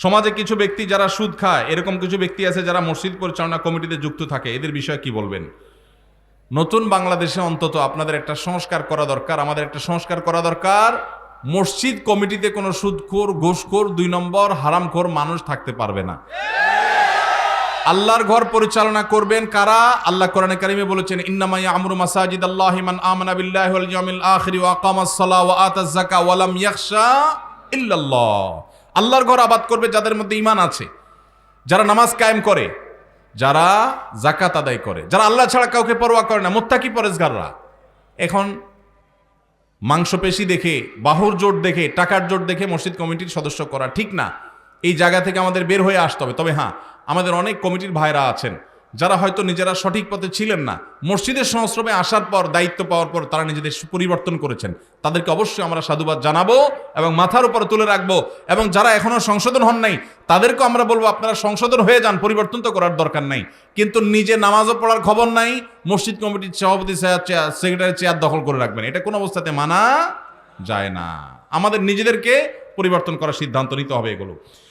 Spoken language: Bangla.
সমাজে কিছু ব্যক্তি যারা সুদ খায়, এরকম কিছু ব্যক্তি আছে যারা মসজিদ পরিচালনা কমিটিতে যুক্ত থাকে, এদের বিষয়ে কি বলবেন? নতুন বাংলাদেশে অন্তত আপনাদের একটা সংস্কার করা দরকার, আমাদের একটা সংস্কার করা দরকার। মসজিদ কমিটিতে কোনো সুদখোর, ঘুষখোর, 2 নম্বর হারামখোর মানুষ থাকতে পারবে না। আল্লাহর ঘর পরিচালনা করবেন কারা? আল্লাহ কোরআনে কারিমে বলেছেন, ইন্নামা ইয়ামুরু মাসাজিদাল্লাহি মান আমানা বিল্লাহি ওয়াল ইয়াউমিল আখির ওয়া আকামাস সালাহ ওয়া আতাজ যাকাত ওয়া লাম ইয়াখশা ইল্লাল্লাহ। আল্লাহর ঘর আবাদ করবে যাদের মধ্যে ঈমান আছে, যারা নামাজ কায়েম করে, যারা যাকাত আদায় করে, যারা আল্লাহ ছাড়া কাউকে পরোয়া করে না, মুত্তাকি পরেজগাররা। এখন মাংসপেশি দেখে, বাহুর জোট দেখে, টাকার জোট দেখে মসজিদ কমিটির সদস্য করা ঠিক না। এই জায়গা থেকে আমাদের বের হয়ে আসতে হবে। তবে হ্যাঁ, আমাদের অনেক কমিটির ভাইরা আছেন যারা হয়তো নিজেরা সঠিক পথে ছিলেন না, মসজিদের সংস্রবে আসার পর, দায়িত্ব পাওয়ার পর তারা নিজেদের পরিবর্তন করেছেন। তাদেরকে অবশ্যই আমরা সাধুবাদ জানাবো এবং মাথার উপরে তুলে রাখবো। এবং যারা এখনো সংশোধন হন নাই তাদেরকেও আমরা বলবো, আপনারা সংশোধন হয়ে যান, পরিবর্তন তো করার দরকার নাই। কিন্তু নিজে নামাজও পড়ার খবর নাই, মসজিদ কমিটির সভাপতি সেক্রেটারি চেয়ার দখল করে রাখবেন, এটা কোনো অবস্থাতে মানা যায় না। আমাদের নিজেদেরকে পরিবর্তন করার সিদ্ধান্ত নিতে হবে এগুলো।